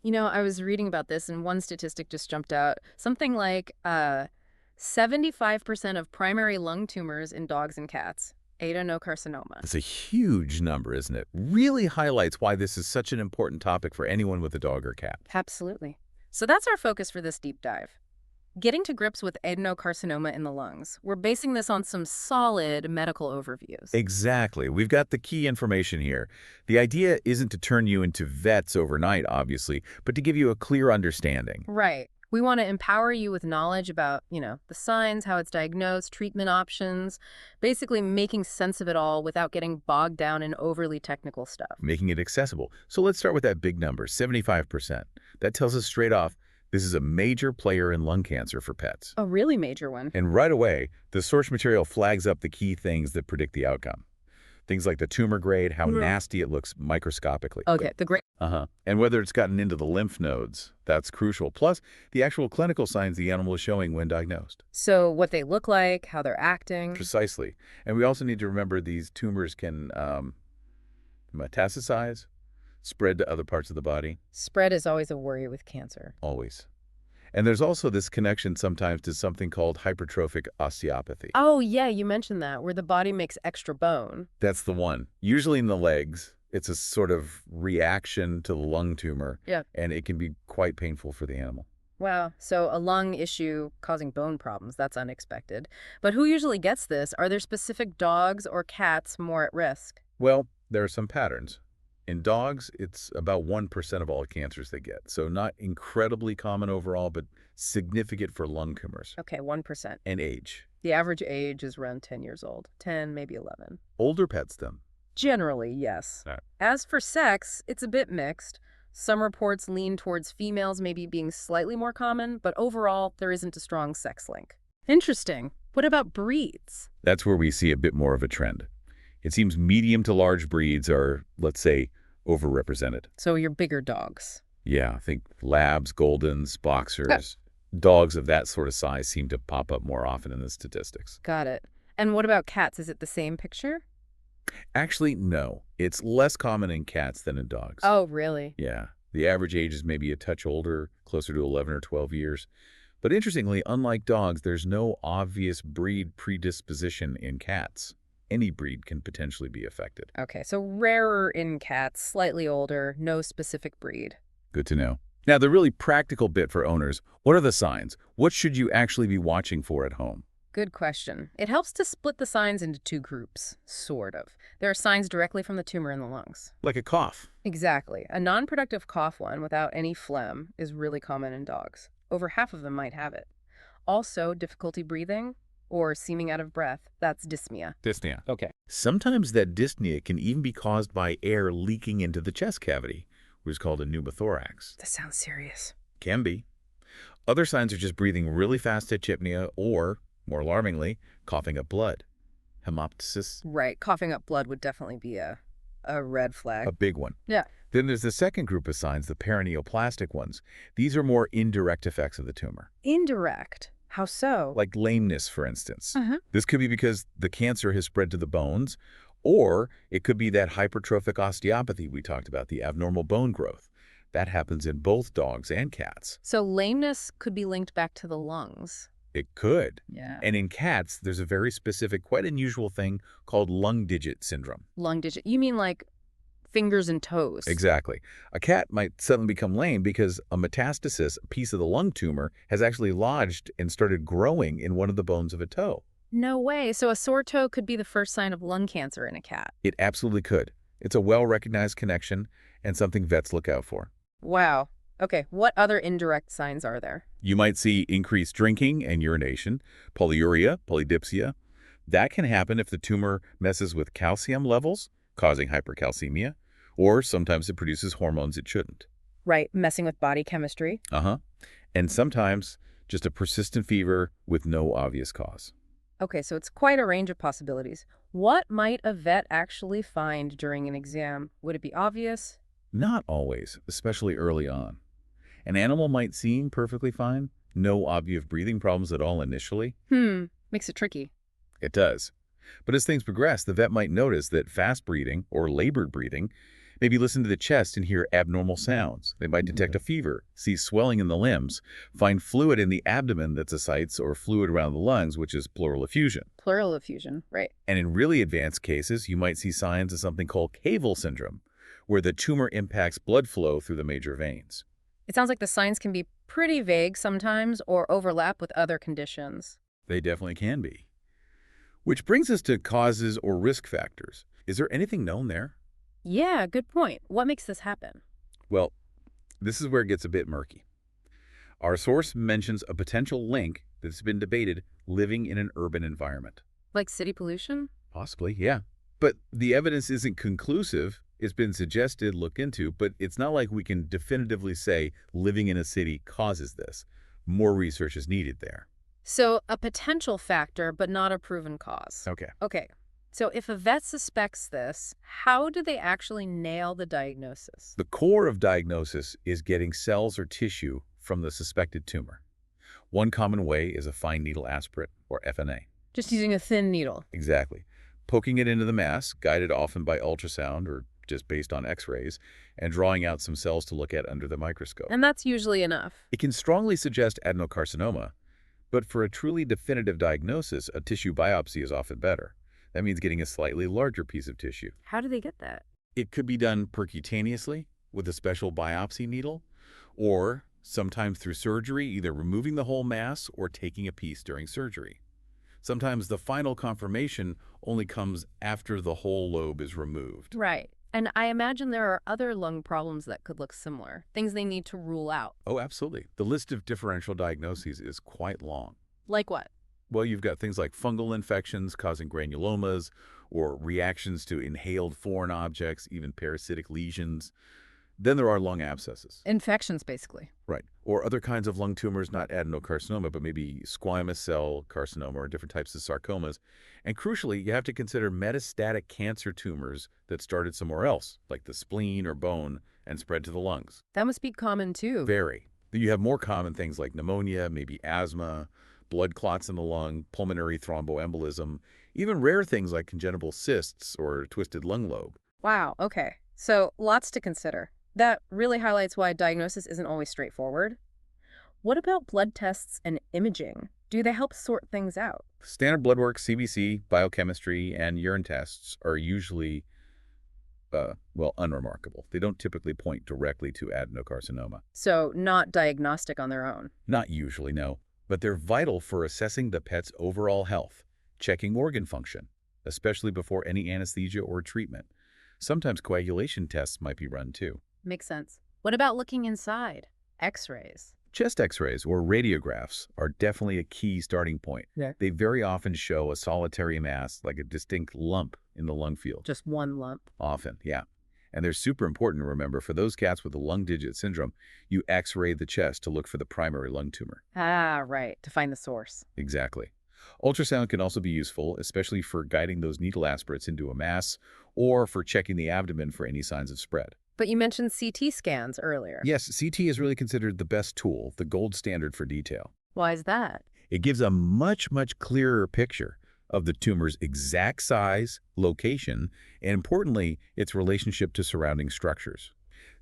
I was reading about this, and one statistic just jumped out. Something like 75% of primary lung tumors in dogs and cats, adenocarcinoma. It's a huge number, isn't it? Really highlights why this is such an important topic for anyone with a dog or cat. Absolutely. So that's our focus for this deep dive. Getting to grips with adenocarcinoma in the lungs. We're basing this on some solid medical overviews. Exactly. We've got the key information here. The idea isn't to turn you into vets overnight, obviously, but to give you a clear understanding. Right. We want to empower you with knowledge about, the signs, how it's diagnosed, treatment options, basically making sense of it all without getting bogged down in overly technical stuff. Making it accessible. So let's start with that big number, 75%. That tells us straight off this is a major player in lung cancer for pets. A really major one. And right away, the source material flags up the key things that predict the outcome. Things like the tumor grade, how nasty it looks microscopically. Okay, the great. And whether it's gotten into the lymph nodes, that's crucial. Plus, the actual clinical signs the animal is showing when diagnosed. So what they look like, how they're acting. Precisely. And we also need to remember these tumors can metastasize, spread to other parts of the body. Spread is always a worry with cancer. Always. And there's also this connection sometimes to something called hypertrophic osteopathy. Oh, yeah, you mentioned that, where the body makes extra bone. That's the one. Usually in the legs, it's a sort of reaction to the lung tumor. Yeah. And it can be quite painful for the animal. Wow, so a lung issue causing bone problems, that's unexpected. But who usually gets this? Are there specific dogs or cats more at risk? Well, there are some patterns. In dogs, it's about 1% of all cancers they get. So not incredibly common overall, but significant for lung tumors. Okay, 1%. And age. The average age is around 10 years old. 10, maybe 11. Older pets, then? Generally, yes. Right. As for sex, it's a bit mixed. Some reports lean towards females maybe being slightly more common, but overall, there isn't a strong sex link. Interesting. What about breeds? That's where we see a bit more of a trend. It seems medium to large breeds are, let's say, overrepresented. So your bigger dogs. Yeah, I think labs, goldens, boxers, dogs of that sort of size seem to pop up more often in the statistics. Got it. And what about cats? Is it the same picture? Actually, no. It's less common in cats than in dogs. Oh, really? Yeah. The average age is maybe a touch older, closer to 11 or 12 years. But interestingly, unlike dogs, there's no obvious breed predisposition in cats. Any breed can potentially be affected. Okay, so rarer in cats, slightly older, no specific breed. Good to know. Now, the really practical bit for owners, what are the signs? What should you actually be watching for at home? Good question. It helps to split the signs into two groups, sort of. There are signs directly from the tumor in the lungs. Like a cough. Exactly. A non-productive cough one without any phlegm is really common in dogs. Over half of them might have it. Also, difficulty breathing or seeming out of breath, that's dyspnea. Dyspnea. Okay. Sometimes that dyspnea can even be caused by air leaking into the chest cavity, which is called a pneumothorax. That sounds serious. Can be. Other signs are just breathing really fast tachypnea or, more alarmingly, coughing up blood. Hemoptysis. Right. Coughing up blood would definitely be a red flag. A big one. Yeah. Then there's the second group of signs, the paraneoplastic ones. These are more indirect effects of the tumor. Indirect? How so? Like lameness, for instance. This could be because the cancer has spread to the bones, or it could be that hypertrophic osteopathy we talked about, the abnormal bone growth. That happens in both dogs and cats. So lameness could be linked back to the lungs. It could. Yeah. And in cats, there's a very specific, quite unusual thing called lung digit syndrome. Lung digit. You mean like fingers and toes? Exactly. A cat might suddenly become lame because a metastasis, a piece of the lung tumor, has actually lodged and started growing in one of the bones of a toe. No way. So a sore toe could be the first sign of lung cancer in a cat. It absolutely could. It's a well-recognized connection and something vets look out for. Wow. Okay, what other indirect signs are there? You might see increased drinking and urination, polyuria, polydipsia. That can happen if the tumor messes with calcium levels, causing hypercalcemia, or sometimes it produces hormones it shouldn't. Right, messing with body chemistry. And sometimes just a persistent fever with no obvious cause. Okay, so it's quite a range of possibilities. What might a vet actually find during an exam? Would it be obvious? Not always, especially early on. An animal might seem perfectly fine, no obvious breathing problems at all initially. Makes it tricky. It does. But as things progress, the vet might notice that fast breathing or labored breathing Maybe listen to the chest and hear abnormal sounds. They might detect a fever, see swelling in the limbs, find fluid in the abdomen that's ascites, or fluid around the lungs, which is pleural effusion. Pleural effusion, right. And in really advanced cases, you might see signs of something called caval syndrome, where the tumor impacts blood flow through the major veins. It sounds like the signs can be pretty vague sometimes or overlap with other conditions. They definitely can be. Which brings us to causes or risk factors. Is there anything known there? Yeah, good point. What makes this happen? Well, this is where it gets a bit murky. Our source mentions a potential link that's been debated living in an urban environment. Like city pollution? Possibly, yeah. But the evidence isn't conclusive. It's been suggested, looked into, but it's not like we can definitively say living in a city causes this. More research is needed there. So a potential factor, but not a proven cause. Okay. Okay. So if a vet suspects this, how do they actually nail the diagnosis? The core of diagnosis is getting cells or tissue from the suspected tumor. One common way is a fine needle aspirate, or FNA. Just using a thin needle. Exactly. Poking it into the mass, guided often by ultrasound or just based on x-rays, and drawing out some cells to look at under the microscope. And that's usually enough. It can strongly suggest adenocarcinoma, but for a truly definitive diagnosis, a tissue biopsy is often better. That means getting a slightly larger piece of tissue. How do they get that? It could be done percutaneously with a special biopsy needle, or sometimes through surgery, either removing the whole mass or taking a piece during surgery. Sometimes the final confirmation only comes after the whole lobe is removed. Right. And I imagine there are other lung problems that could look similar, things they need to rule out. Oh, absolutely. The list of differential diagnoses is quite long. Like what? Well, you've got things like fungal infections causing granulomas, or reactions to inhaled foreign objects, even parasitic lesions. Then there are lung abscesses. Infections, basically. Right. Or other kinds of lung tumors, not adenocarcinoma, but maybe squamous cell carcinoma or different types of sarcomas. And crucially, you have to consider metastatic cancer tumors that started somewhere else, like the spleen or bone, and spread to the lungs. That must be common, too. Very. You have more common things like pneumonia, maybe asthma, blood clots in the lung, pulmonary thromboembolism, even rare things like congenital cysts or twisted lung lobe. Wow, okay. So lots to consider. That really highlights why diagnosis isn't always straightforward. What about blood tests and imaging? Do they help sort things out? Standard blood work, CBC, biochemistry, and urine tests are usually, unremarkable. They don't typically point directly to adenocarcinoma. So not diagnostic on their own. Not usually, no. But they're vital for assessing the pet's overall health, checking organ function, especially before any anesthesia or treatment. Sometimes coagulation tests might be run too. Makes sense. What about looking inside? X-rays. Chest x-rays or radiographs are definitely a key starting point. Yeah. They very often show a solitary mass, like a distinct lump in the lung field. Just one lump. Often, yeah. And they're super important to remember. For those cats with the lung digit syndrome, you x-ray the chest to look for the primary lung tumor. Ah, right. To find the source. Exactly. Ultrasound can also be useful, especially for guiding those needle aspirates into a mass or for checking the abdomen for any signs of spread. But you mentioned CT scans earlier. Yes, CT is really considered the best tool, the gold standard for detail. Why is that? It gives a much, much clearer picture of the tumor's exact size, location, and importantly, its relationship to surrounding structures.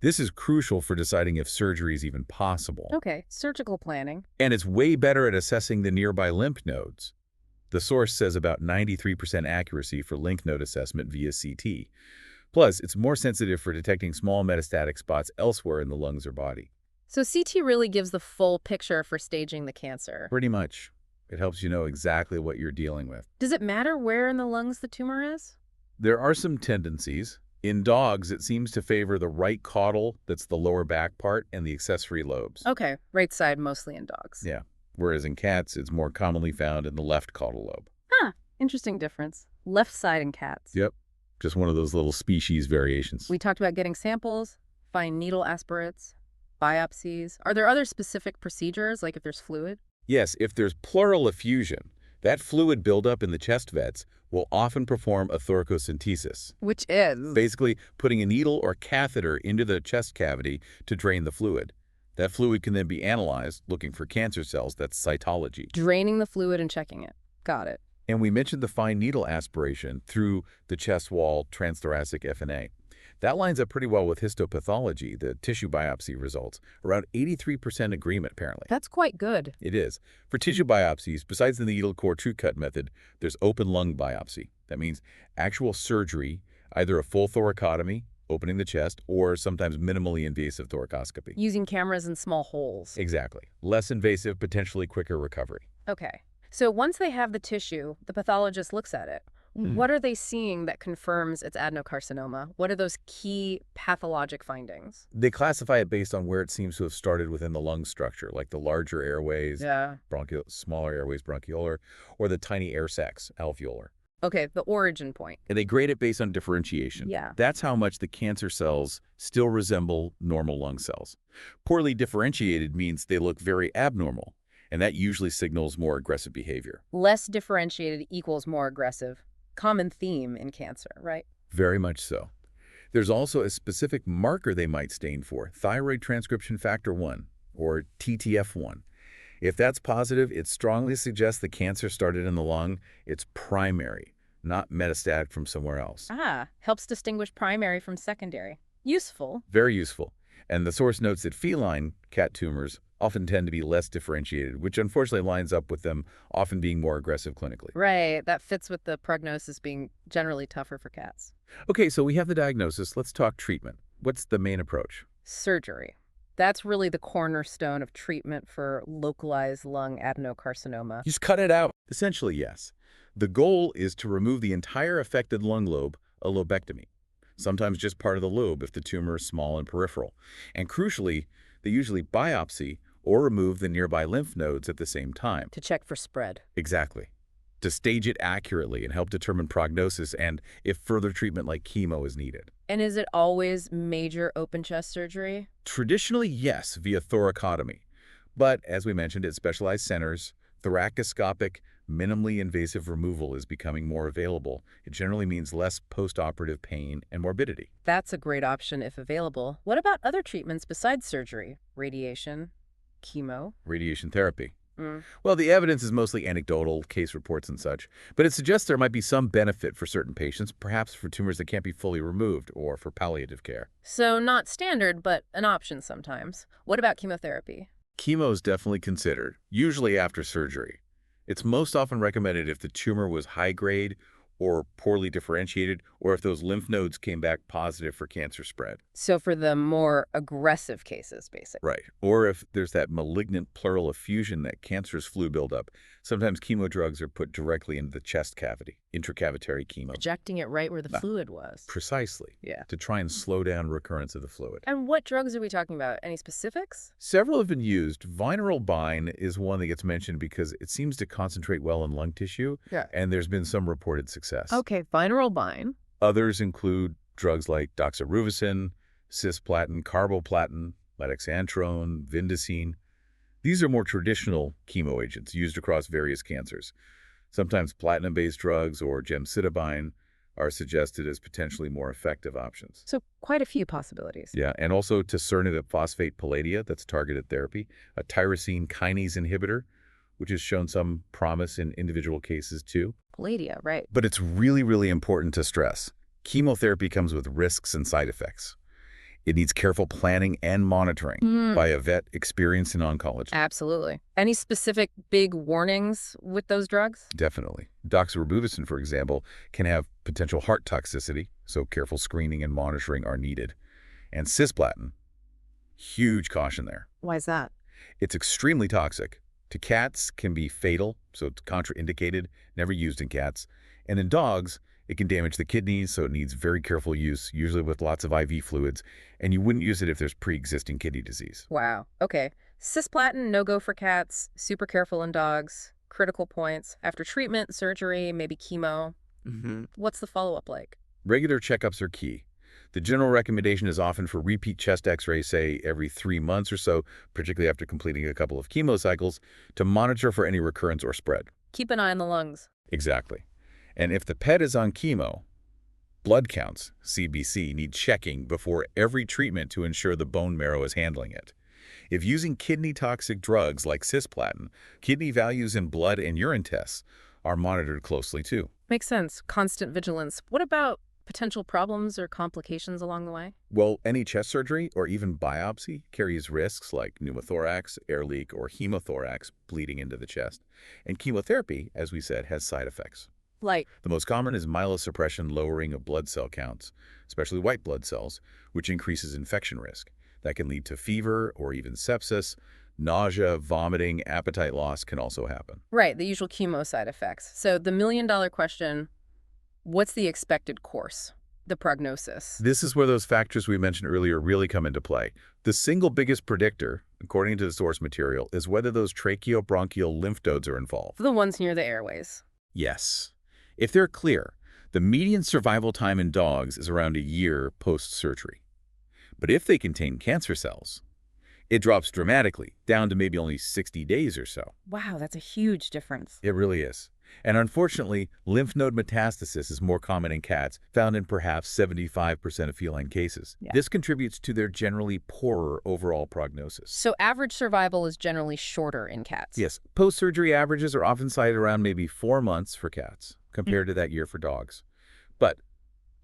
This is crucial for deciding if surgery is even possible. Okay, surgical planning. And it's way better at assessing the nearby lymph nodes. The source says about 93% accuracy for lymph node assessment via CT. Plus, it's more sensitive for detecting small metastatic spots elsewhere in the lungs or body. So CT really gives the full picture for staging the cancer. Pretty much. It helps you know exactly what you're dealing with. Does it matter where in the lungs the tumor is? There are some tendencies. In dogs, it seems to favor the right caudal, that's the lower back part, and the accessory lobes. Okay, right side mostly in dogs. Yeah. Whereas in cats, it's more commonly found in the left caudal lobe. Huh, interesting difference. Left side in cats. Yep. Just one of those little species variations. We talked about getting samples, fine needle aspirates, biopsies. Are there other specific procedures, like if there's fluid? Yes, if there's pleural effusion, that fluid buildup in the chest vents will often perform a thoracocentesis. Which is? Basically, putting a needle or catheter into the chest cavity to drain the fluid. That fluid can then be analyzed, looking for cancer cells. That's cytology. Draining the fluid and checking it. Got it. And we mentioned the fine needle aspiration through the chest wall transthoracic FNA. That lines up pretty well with histopathology, the tissue biopsy results. Around 83% agreement, apparently. That's quite good. It is. For tissue biopsies, besides the needle core true cut method, there's open lung biopsy. That means actual surgery, either a full thoracotomy, opening the chest, or sometimes minimally invasive thoracoscopy. Using cameras in small holes. Exactly. Less invasive, potentially quicker recovery. Okay. So once they have the tissue, the pathologist looks at it. What are they seeing that confirms it's adenocarcinoma? What are those key pathologic findings? They classify it based on where it seems to have started within the lung structure, like the larger airways, Yeah. smaller airways, bronchiolar, or the tiny air sacs, alveolar. Okay, the origin point. And they grade it based on differentiation. Yeah. That's how much the cancer cells still resemble normal lung cells. Poorly differentiated means they look very abnormal, and that usually signals more aggressive behavior. Less differentiated equals more aggressive. Common theme in cancer, right? Very much so. There's also a specific marker they might stain for, thyroid transcription factor 1, or TTF1. If that's positive, it strongly suggests the cancer started in the lung. It's primary, not metastatic from somewhere else. Helps distinguish primary from secondary. Useful. Very useful. And the source notes that feline cat tumors often tend to be less differentiated, which unfortunately lines up with them often being more aggressive clinically. Right, that fits with the prognosis being generally tougher for cats. Okay, so we have the diagnosis. Let's talk treatment. What's the main approach? Surgery. That's really the cornerstone of treatment for localized lung adenocarcinoma. Just cut it out. Essentially, yes. The goal is to remove the entire affected lung lobe, a lobectomy. Sometimes just part of the lobe if the tumor is small and peripheral. And crucially, they usually biopsy or remove the nearby lymph nodes at the same time. To check for spread. Exactly. To stage it accurately and help determine prognosis and if further treatment like chemo is needed. And is it always major open chest surgery? Traditionally, yes, via thoracotomy. But as we mentioned, at specialized centers, thoracoscopic, minimally invasive removal is becoming more available. It generally means less postoperative pain and morbidity. That's a great option if available. What about other treatments besides surgery? Radiation? Chemo? Radiation therapy. Well, the evidence is mostly anecdotal, case reports and such, but it suggests there might be some benefit for certain patients, perhaps for tumors that can't be fully removed or for palliative care. So not standard, but an option sometimes. What about chemotherapy? Chemo is definitely considered, usually after surgery. It's most often recommended if the tumor was high-grade or poorly differentiated, or if those lymph nodes came back positive for cancer spread. So for the more aggressive cases, basically. Right. Or if there's that malignant pleural effusion, that cancerous fluid buildup, sometimes chemo drugs are put directly into the chest cavity, intracavitary chemo. Ejecting it right where the fluid was. Precisely. Yeah. To try and slow down recurrence of the fluid. And what drugs are we talking about? Any specifics? Several have been used. Vinorelbine is one that gets mentioned because it seems to concentrate well in lung tissue, and there's been some reported success. Okay, vinorelbine. Others include drugs like doxorubicin, cisplatin, carboplatin, letoxantrone, vindicine. These are more traditional chemo agents used across various cancers. Sometimes platinum-based drugs or gemcitabine are suggested as potentially more effective options. So quite a few possibilities. Yeah, and also tacernidine phosphate palladia, that's targeted therapy, a tyrosine kinase inhibitor, which has shown some promise in individual cases too. Palladia, right. But it's really, really important to stress. Chemotherapy comes with risks and side effects. It needs careful planning and monitoring by a vet experienced in oncology. Absolutely. Any specific big warnings with those drugs? Definitely. Doxorubicin, for example, can have potential heart toxicity, so careful screening and monitoring are needed. And cisplatin, huge caution there. Why is that? It's extremely toxic. To cats, can be fatal, so it's contraindicated, never used in cats. And in dogs, it can damage the kidneys, so it needs very careful use, usually with lots of IV fluids, and you wouldn't use it if there's pre-existing kidney disease. Wow. Okay. Cisplatin, no-go for cats, super careful in dogs, critical points. After treatment, surgery, maybe chemo. What's the follow-up like? Regular checkups are key. The general recommendation is often for repeat chest x-rays, say every 3 months or so, particularly after completing a couple of chemo cycles, to monitor for any recurrence or spread. Keep an eye on the lungs. Exactly. And if the pet is on chemo, blood counts, CBC, need checking before every treatment to ensure the bone marrow is handling it. If using kidney-toxic drugs like cisplatin, kidney values in blood and urine tests are monitored closely too. Makes sense. Constant vigilance. What about Potential problems or complications along the way? Well, any chest surgery or even biopsy carries risks like pneumothorax, air leak, or hemothorax bleeding into the chest. And chemotherapy, as we said, has side effects. Like, The most common is myelosuppression, lowering of blood cell counts, especially white blood cells, which increases infection risk. That can lead to fever or even sepsis. Nausea, vomiting, appetite loss can also happen. right, the usual chemo side effects. So the million-dollar question, what's the expected course? The prognosis. This is where those factors we mentioned earlier really come into play. The single biggest predictor, according to the source material, is whether those tracheobronchial lymph nodes are involved. The ones near the airways. Yes. If they're clear, the median survival time in dogs is around a year post-surgery. But if they contain cancer cells, it drops dramatically, down to maybe only 60 days or so. Wow, that's a huge difference. It really is. And unfortunately, lymph node metastasis is more common in cats, found in perhaps 75% of feline cases. Yeah. This contributes to their generally poorer overall prognosis. So average survival is generally shorter in cats. Yes, post-surgery averages are often cited around maybe 4 months for cats, compared to that year for dogs. But,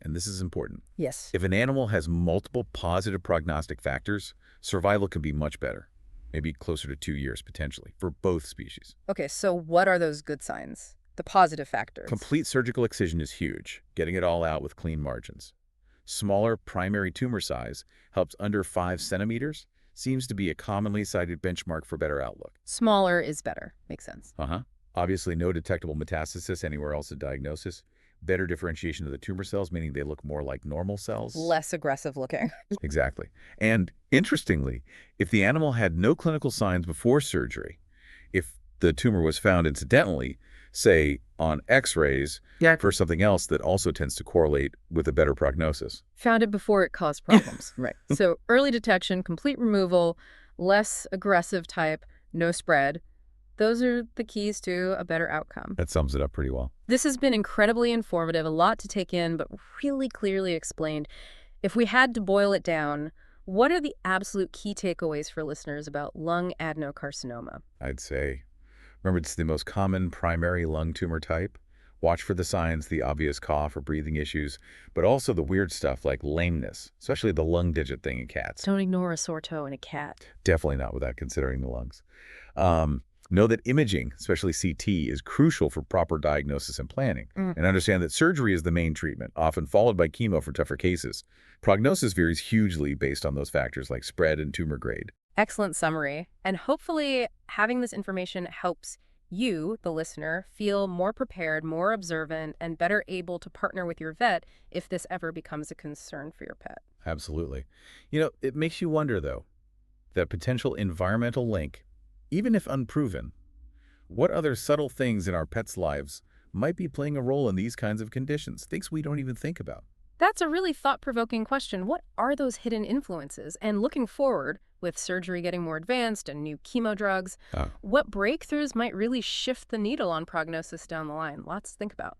and this is important, Yes. if an animal has multiple positive prognostic factors, survival can be much better, maybe closer to 2 years potentially, for both species. Okay, so what are those good signs? The positive factors. Complete surgical excision is huge, getting it all out with clean margins. Smaller primary tumor size helps under 5 centimeters, seems to be a commonly cited benchmark for better outlook. Smaller is better. Makes sense. Obviously, no detectable metastasis anywhere else in diagnosis. Better differentiation of the tumor cells, meaning they look more like normal cells. Less aggressive looking. Exactly. And interestingly, if the animal had no clinical signs before surgery, if the tumor was found incidentally, say on x-rays, for something else that also tends to correlate with a better prognosis. Found it before it caused problems. Right. So early detection, complete removal, less aggressive type, no spread. Those are the keys to a better outcome. That sums it up pretty well. This has been incredibly informative, a lot to take in, but really clearly explained. If we had to boil it down, what are the absolute key takeaways for listeners about lung adenocarcinoma? I'd say, remember, it's the most common primary lung tumor type. Watch for the signs, the obvious cough or breathing issues, but also the weird stuff like lameness, especially the lung digit thing in cats. Don't ignore a sore toe in a cat. Definitely not without considering the lungs. Know that imaging, especially CT, is crucial for proper diagnosis and planning. And understand that surgery is the main treatment, often followed by chemo for tougher cases. Prognosis varies hugely based on those factors like spread and tumor grade. Excellent summary. And hopefully having this information helps you, the listener, feel more prepared, more observant, and better able to partner with your vet if this ever becomes a concern for your pet. Absolutely. You know, it makes you wonder, though, that potential environmental link, even if unproven, what other subtle things in our pets' lives might be playing a role in these kinds of conditions, things we don't even think about? That's a really thought-provoking question. What are those hidden influences? And looking forward, with surgery getting more advanced and new chemo drugs, what breakthroughs might really shift the needle on prognosis down the line? Lots to think about.